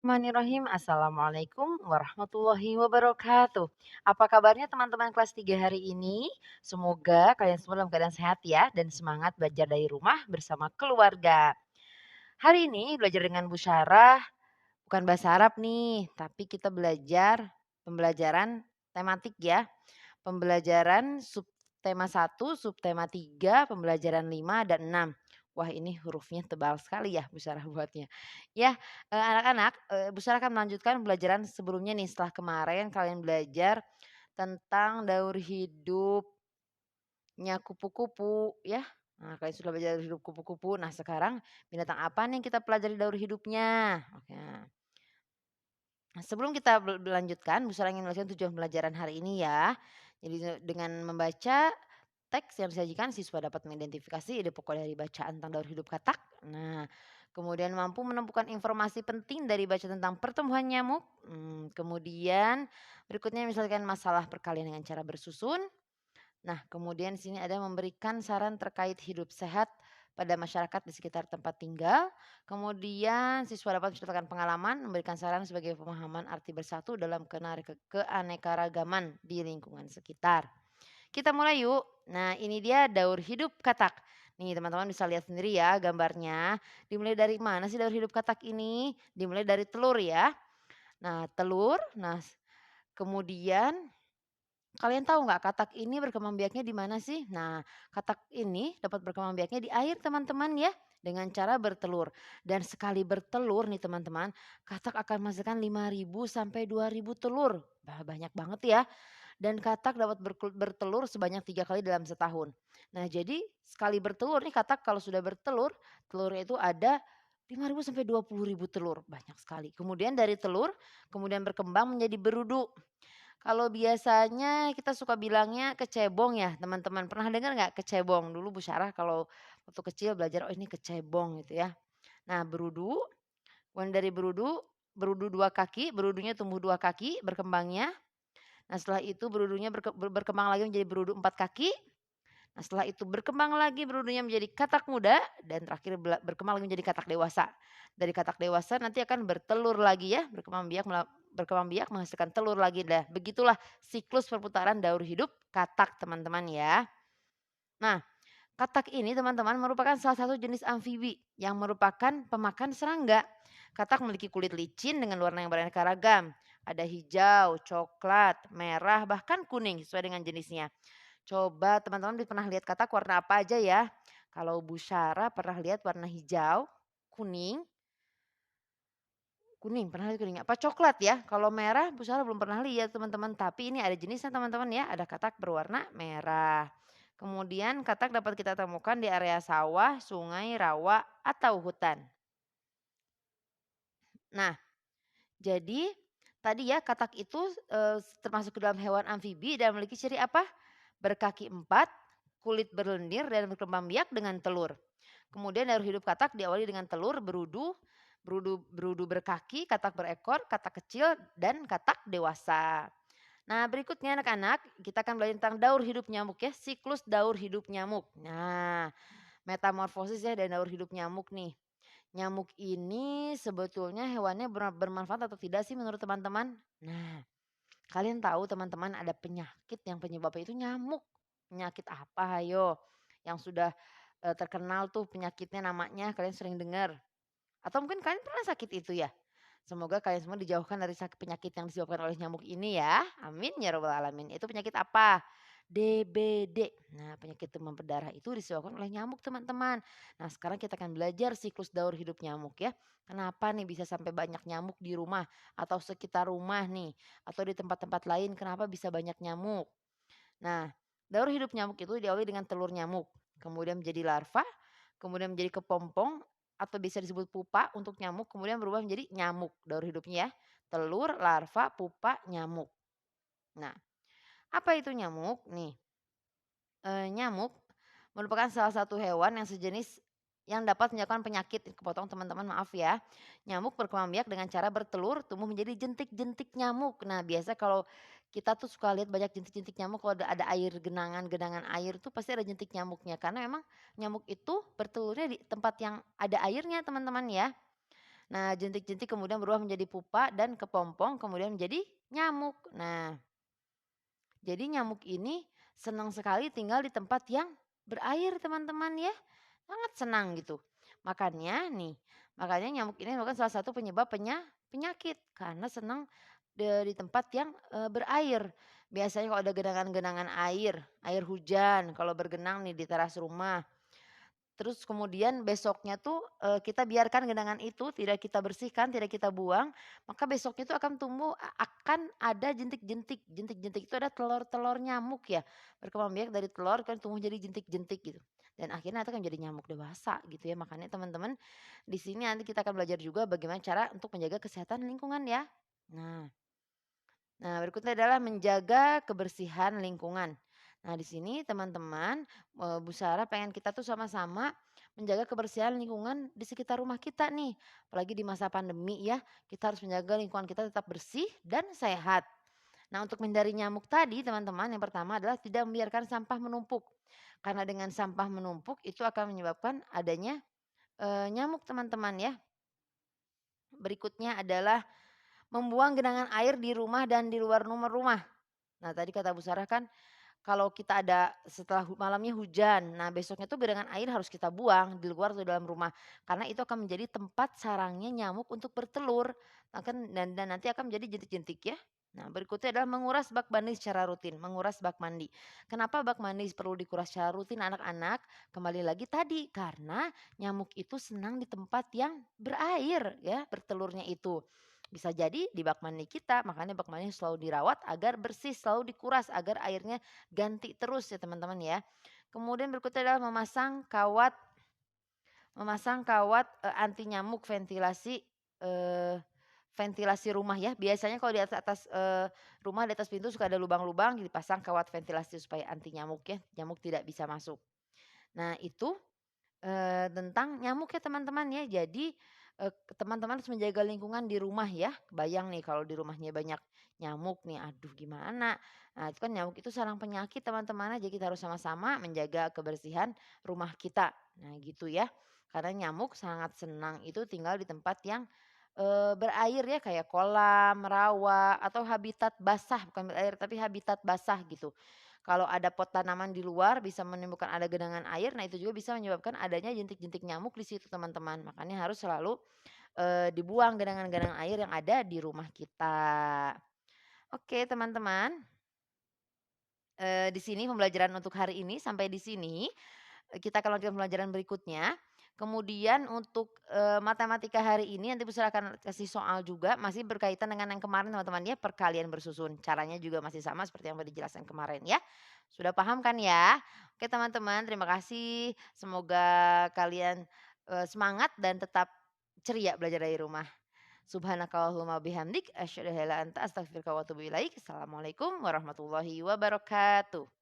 Bismillahirrahmanirrahim. Assalamualaikum warahmatullahi wabarakatuh. Apa kabarnya teman-teman kelas 3 hari ini? Semoga kalian semua dalam keadaan sehat ya dan semangat belajar dari rumah bersama keluarga. Hari ini belajar dengan Bu Syarah bukan bahasa Arab nih, tapi kita belajar pembelajaran tematik ya. Pembelajaran subtema 1, subtema 3, pembelajaran 5 dan 6. Wah ini hurufnya tebal sekali ya Bu Sarah buatnya. Ya, anak-anak, Bu Sarah akan melanjutkan pembelajaran sebelumnya nih setelah kemarin kalian belajar tentang daur hidupnya kupu-kupu ya. Nah kalian sudah belajar daur hidup kupu-kupu, nah sekarang binatang apa nih yang kita pelajari daur hidupnya? Oke. Nah, sebelum kita melanjutkan, Bu Sarah ingin menjelaskan tujuan pembelajaran hari ini ya. Jadi dengan membaca teks yang disajikan, siswa dapat mengidentifikasi ide pokok dari bacaan tentang daur hidup katak. Nah, kemudian mampu menemukan informasi penting dari baca tentang pertumbuhan nyamuk. Kemudian berikutnya misalkan masalah perkalian dengan cara bersusun. Nah, kemudian di sini ada memberikan saran terkait hidup sehat pada masyarakat di sekitar tempat tinggal. Kemudian siswa dapat menceritakan pengalaman, memberikan saran sebagai pemahaman arti bersatu dalam keanekaragaman di lingkungan sekitar. Kita mulai yuk. Nah, ini dia daur hidup katak. Nih, teman-teman bisa lihat sendiri ya gambarnya. Dimulai dari mana sih daur hidup katak ini? Dimulai dari telur ya. Nah, telur. Nah, kemudian kalian tahu nggak katak ini berkembang biaknya di mana sih? Nah, katak ini dapat berkembang biaknya di air teman-teman ya, dengan cara bertelur. Dan sekali bertelur nih teman-teman, katak akan menghasilkan 5.000 sampai 2.000 telur. Banyak banget ya. Dan katak dapat bertelur sebanyak 3 kali dalam setahun. Nah, jadi sekali bertelur nih katak kalau sudah bertelur, telurnya itu ada 5.000 sampai 20.000 telur, banyak sekali. Kemudian dari telur, kemudian berkembang menjadi berudu. Kalau biasanya kita suka bilangnya kecebong ya teman-teman, pernah dengar nggak kecebong? Dulu Bu Syarah kalau waktu kecil belajar, oh ini kecebong gitu ya. Nah berudu, kemudian dari berudu, berudu 2 kaki, berudunya tumbuh 2 kaki berkembangnya. Nah setelah itu berudunya berkembang lagi menjadi berudu 4 kaki. Nah setelah itu berkembang lagi berudunya menjadi katak muda dan terakhir berkembang lagi menjadi katak dewasa. Dari katak dewasa nanti akan bertelur lagi ya, berkembang biak menghasilkan telur lagi dah. Begitulah siklus perputaran daur hidup katak teman-teman ya. Nah, katak ini teman-teman merupakan salah satu jenis amfibi yang merupakan pemakan serangga. Katak memiliki kulit licin dengan warna yang beraneka ragam. Ada hijau, coklat, merah, bahkan kuning sesuai dengan jenisnya. Coba teman-teman pernah lihat katak warna apa aja ya? Kalau Bu Syara pernah lihat warna hijau, kuning, kuning pernah lihat kuning, apa coklat ya? Kalau merah Bu Syara belum pernah lihat teman-teman, tapi ini ada jenisnya teman-teman ya, ada katak berwarna merah. Kemudian katak dapat kita temukan di area sawah, sungai, rawa, atau hutan. Nah, jadi tadi ya katak itu termasuk ke dalam hewan amfibi dan memiliki ciri apa? Berkaki 4, kulit berlendir dan berkembang biak dengan telur. Kemudian daur hidup katak diawali dengan telur, berudu, berudu berkaki, katak berekor, katak kecil, dan katak dewasa. Nah berikutnya anak-anak kita akan belajar tentang daur hidup nyamuk ya, siklus daur hidup nyamuk. Nah metamorfosis ya dan daur hidup nyamuk nih. Nyamuk ini sebetulnya hewannya bermanfaat atau tidak sih menurut teman-teman? Nah kalian tahu teman-teman ada penyakit yang penyebabnya itu nyamuk. Penyakit apa hayo? Yang sudah terkenal tuh penyakitnya namanya kalian sering dengar. Atau mungkin kalian pernah sakit itu ya? Semoga kalian semua dijauhkan dari sakit penyakit yang disebabkan oleh nyamuk ini ya. Amin ya robbal alamin. Itu penyakit apa? DBD. Nah, penyakit demam berdarah itu disebabkan oleh nyamuk, teman-teman. Nah, sekarang kita akan belajar siklus daur hidup nyamuk ya. Kenapa nih bisa sampai banyak nyamuk di rumah atau sekitar rumah nih atau di tempat-tempat lain kenapa bisa banyak nyamuk? Nah, daur hidup nyamuk itu diawali dengan telur nyamuk, kemudian menjadi larva, kemudian menjadi kepompong atau bisa disebut pupa untuk nyamuk, kemudian berubah menjadi nyamuk daur hidupnya ya. Telur, larva, pupa, nyamuk. Nah, apa itu nyamuk? Nih, nyamuk merupakan salah satu hewan yang sejenis yang dapat menyebabkan penyakit. Kepotong teman-teman maaf ya. Nyamuk berkembang biak dengan cara bertelur tumbuh menjadi jentik-jentik nyamuk. Nah biasa kalau kita tuh suka lihat banyak jentik-jentik nyamuk kalau ada air genangan air tuh pasti ada jentik nyamuknya. Karena memang nyamuk itu bertelurnya di tempat yang ada airnya teman-teman ya. Nah, jentik-jentik kemudian berubah menjadi pupa dan kepompong, kemudian menjadi nyamuk. Nah, jadi nyamuk ini senang sekali tinggal di tempat yang berair teman-teman ya. Sangat senang gitu. Makanya nyamuk ini merupakan salah satu penyebab penyakit karena senang di tempat yang berair. Biasanya kalau ada genangan-genangan air, air hujan kalau bergenang nih di teras rumah. Terus kemudian besoknya tuh, kita biarkan genangan itu tidak kita bersihkan, tidak kita buang, maka besoknya itu akan tumbuh akan ada jentik-jentik. Jentik-jentik itu ada telur-telur nyamuk ya, berkembang biak dari telur kan tumbuh jadi jentik-jentik gitu. Dan akhirnya itu kan jadi nyamuk dewasa gitu ya. Makanya teman-teman di sini nanti kita akan belajar juga bagaimana cara untuk menjaga kesehatan lingkungan ya. Nah Nah, berikutnya adalah menjaga kebersihan lingkungan. Nah, di sini teman-teman, Bu Sarah pengen kita tuh sama-sama menjaga kebersihan lingkungan di sekitar rumah kita nih. Apalagi di masa pandemi ya, kita harus menjaga lingkungan kita tetap bersih dan sehat. Nah, untuk menghindari nyamuk tadi teman-teman, yang pertama adalah tidak membiarkan sampah menumpuk. Karena dengan sampah menumpuk itu akan menyebabkan adanya nyamuk teman-teman ya. Berikutnya adalah membuang genangan air di rumah dan di luar rumah. Nah, tadi kata Bu Sarah kan kalau kita ada setelah malamnya hujan, nah besoknya tuh genangan air harus kita buang di luar atau dalam rumah. Karena itu akan menjadi tempat sarangnya nyamuk untuk bertelur. Dan nanti akan menjadi jentik-jentik ya. Nah, berikutnya adalah menguras bak mandi secara rutin, menguras bak mandi. Kenapa bak mandi perlu dikuras secara rutin anak-anak? Kembali lagi tadi, karena nyamuk itu senang di tempat yang berair ya, bertelurnya itu. Bisa jadi di bak mandi kita, makanya bak mandi selalu dirawat agar bersih, selalu dikuras agar airnya ganti terus ya teman-teman ya. Kemudian berikutnya adalah anti nyamuk eee, ventilasi rumah ya. Biasanya kalau di atas, rumah di atas pintu suka ada lubang-lubang dipasang kawat ventilasi supaya anti nyamuk ya, nyamuk tidak bisa masuk. Nah itu tentang nyamuk ya teman-teman ya. Jadi, teman-teman harus menjaga lingkungan di rumah ya. Kebayang nih kalau di rumahnya banyak nyamuk nih, aduh gimana. Nah itu kan nyamuk itu sarang penyakit teman-teman, jadi kita harus sama-sama menjaga kebersihan rumah kita. Nah gitu ya. Karena nyamuk sangat senang itu tinggal di tempat yang, berair ya kayak kolam, rawa, atau habitat basah bukan berair tapi habitat basah gitu. Kalau ada pot tanaman di luar bisa menimbulkan ada genangan air, nah itu juga bisa menyebabkan adanya jentik-jentik nyamuk di situ teman-teman. Makanya harus selalu, dibuang genangan-genangan air yang ada di rumah kita. Oke teman-teman, di sini pembelajaran untuk hari ini sampai di sini. Kita akan lanjutkan pembelajaran berikutnya. Kemudian untuk, matematika hari ini nanti Bu Sera akan kasih soal juga masih berkaitan dengan yang kemarin teman-teman ya, perkalian bersusun. Caranya juga masih sama seperti yang sudah dijelaskan kemarin ya. Sudah paham kan ya? Oke teman-teman terima kasih. Semoga kalian, semangat dan tetap ceria belajar dari rumah. Subhanakallahumma bihamdik asyhadu an la ilaha illa anta astaghfiruka wa atubu ilaik. Assalamualaikum warahmatullahi wabarakatuh.